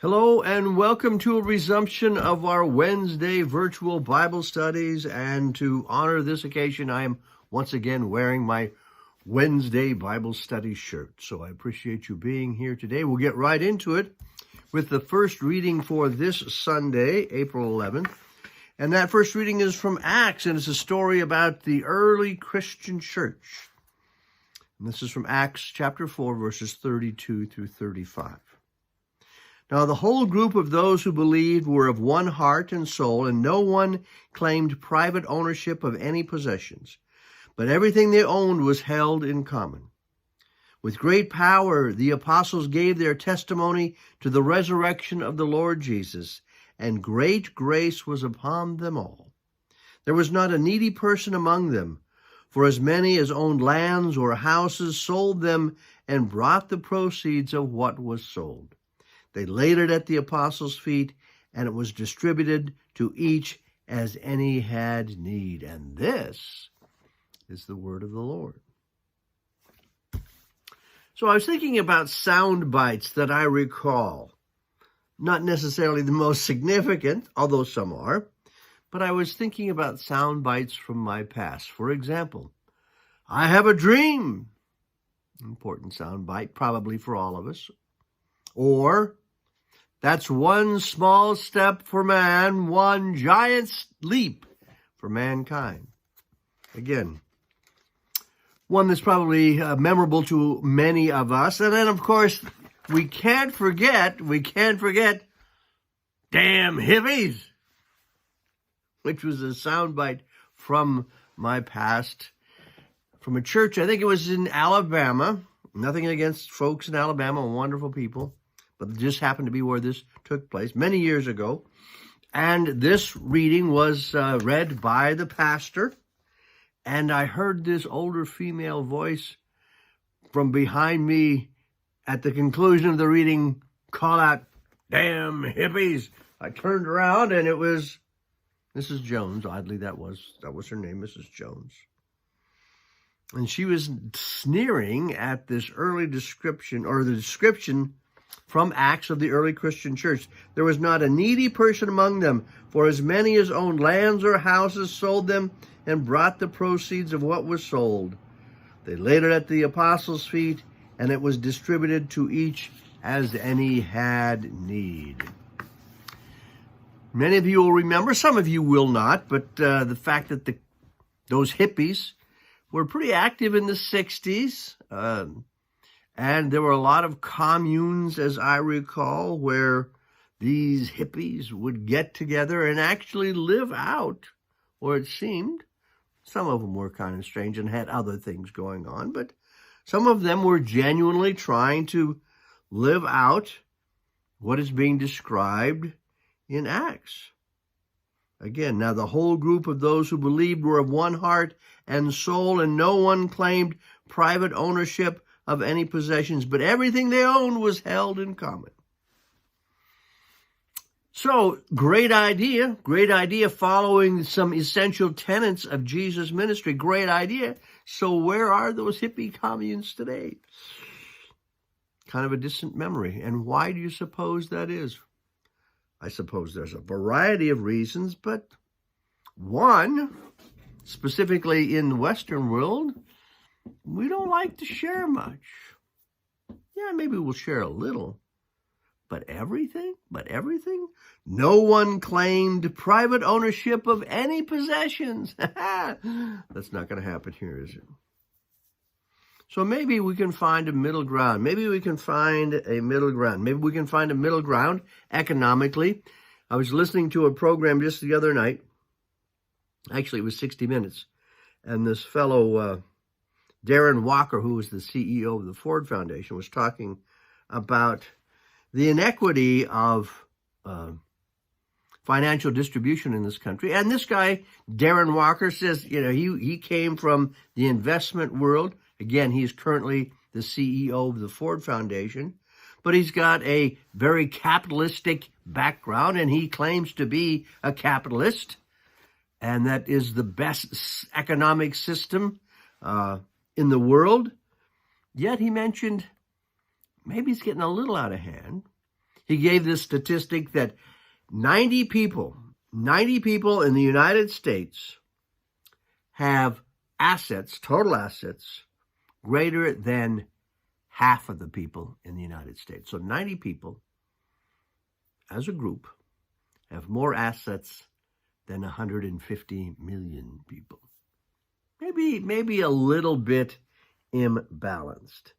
Hello and welcome to a resumption of our Wednesday virtual Bible studies. And to honor this occasion, I am once again wearing my Wednesday Bible study shirt. So I appreciate you being here today. We'll get right into it with the first reading for this Sunday, April 11th. And that first reading is from Acts, and it's a story about the early Christian church. And this is from Acts chapter 4, verses 32 through 35. Now the whole group of those who believed were of one heart and soul, and no one claimed private ownership of any possessions, but everything they owned was held in common. With great power the apostles gave their testimony to the resurrection of the Lord Jesus, and great grace was upon them all. There was not a needy person among them, for as many as owned lands or houses sold them and brought the proceeds of what was sold. They laid it at the apostles' feet, and it was distributed to each as any had need. And this is the word of the Lord. So I was thinking about sound bites that I recall. Not necessarily the most significant, although some are, but I was thinking about sound bites from my past. For example, I have a dream. Important sound bite, probably for all of us. Or, that's one small step for man, one giant leap for mankind. Again, one that's probably memorable to many of us. And then, of course, we can't forget, damn hippies, which was a soundbite from my past, from a church, I think it was in Alabama. Nothing against folks in Alabama, wonderful people, but it just happened to be where this took place many years ago. And this reading was read by the pastor, and I heard this older female voice from behind me at the conclusion of the reading call out, "Damn hippies." I turned around, and it was Mrs. Jones. Oddly, that was her name, Mrs. Jones. And she was sneering at this early description, or the description from Acts of the early Christian church. There was not a needy person among them, for as many as owned lands or houses sold them and brought the proceeds of what was sold. They laid it at the apostles' feet, and it was distributed to each as any had need. Many of you will remember, some of you will not, but the fact that those hippies were pretty active in the 60s, and there were a lot of communes, as I recall, where these hippies would get together and actually live out, or it seemed. Some of them were kind of strange and had other things going on, but some of them were genuinely trying to live out what is being described in Acts. Again, now the whole group of those who believed were of one heart and soul, and no one claimed private ownership of any possessions, but everything they owned was held in common. So, great idea following some essential tenets of Jesus' ministry. Great idea. So where are those hippie communes today? Kind of a distant memory. And why do you suppose that is? I suppose there's a variety of reasons, but one, specifically in the Western world, we don't like to share much. Yeah, maybe we'll share a little. But everything? No one claimed private ownership of any possessions. That's not going to happen here, is it? So maybe we can find a middle ground. Maybe we can find a middle ground economically. I was listening to a program just the other night. Actually, it was 60 Minutes. And this fellow, Darren Walker, who was the CEO of the Ford Foundation, was talking about the inequity of financial distribution in this country. And this guy, Darren Walker, says, he came from the investment world. Again, he's currently the CEO of the Ford Foundation, but he's got a very capitalistic background, and he claims to be a capitalist, and that is the best economic system in the world. Yet he mentioned maybe it's getting a little out of hand. He gave this statistic that 90 people in the United States have assets, total assets, greater than half of the people in the United States. So 90 people as a group have more assets than 150 million people. Maybe a little bit imbalanced.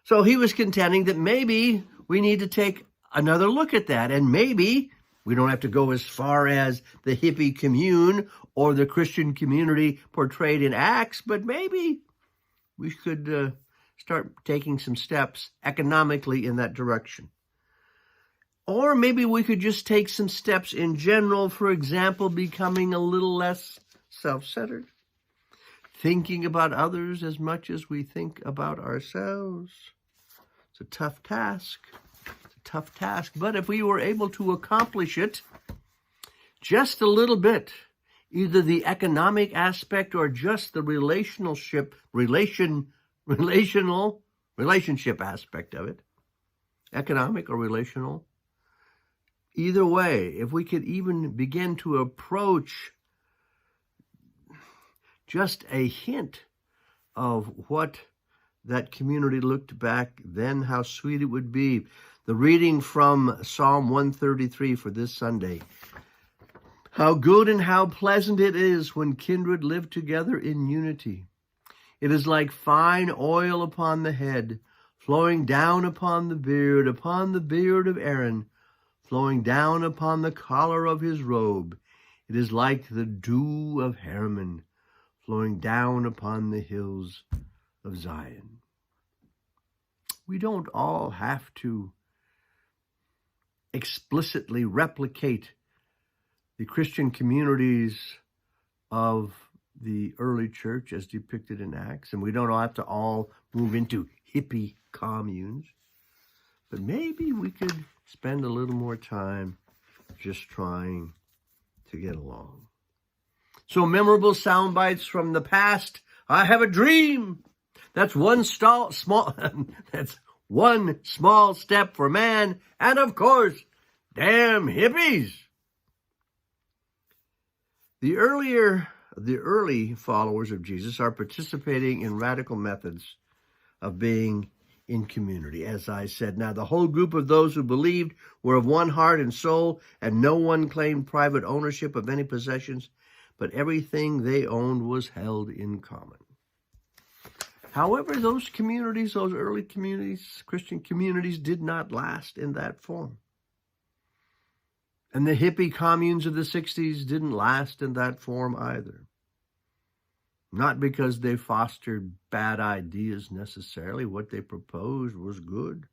So he was contending that maybe we need to take another look at that, and maybe we don't have to go as far as the hippie commune or the Christian community portrayed in Acts, but maybe we could start taking some steps economically in that direction. Or maybe we could just take some steps in general, for example, becoming a little less self-centered, thinking about others as much as we think about ourselves. It's a tough task. But if we were able to accomplish it just a little bit, either the economic aspect or just the relationship aspect of it, economic or relational, either way, if we could even begin to approach just a hint of what that community looked back then, how sweet it would be. The reading from Psalm 133 for this Sunday. How good and how pleasant it is when kindred live together in unity. It is like fine oil upon the head, flowing down upon the beard of Aaron, flowing down upon the collar of his robe. It is like the dew of Hermon, flowing down upon the hills of Zion. We don't all have to explicitly replicate the Christian communities of the early church as depicted in Acts, and we don't have to all move into hippie communes, but maybe we could spend a little more time just trying to get along. So memorable sound bites from the past. I have a dream. That's one small step for man, and of course, damn hippies. The early followers of Jesus are participating in radical methods of being in community. As I said, now the whole group of those who believed were of one heart and soul, and no one claimed private ownership of any possessions, but everything they owned was held in common. However, those communities, those early communities, Christian communities, did not last in that form. And the hippie communes of the 60s didn't last in that form either. Not because they fostered bad ideas necessarily. What they proposed was good.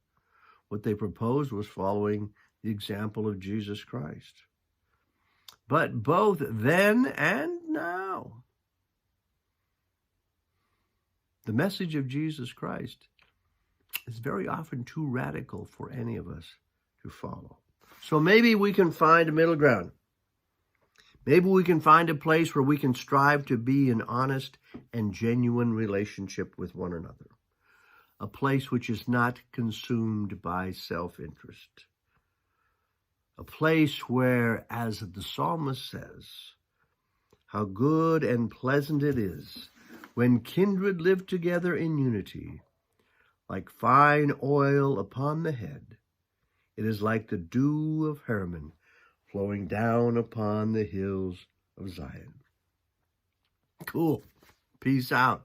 What they proposed was following the example of Jesus Christ. But both then and now, the message of Jesus Christ is very often too radical for any of us to follow. So maybe we can find a middle ground. Maybe we can find a place where we can strive to be in honest and genuine relationship with one another. A place which is not consumed by self-interest. A place where, as the psalmist says, how good and pleasant it is when kindred live together in unity, like fine oil upon the head. It is like the dew of Hermon, flowing down upon the hills of Zion. Cool. Peace out.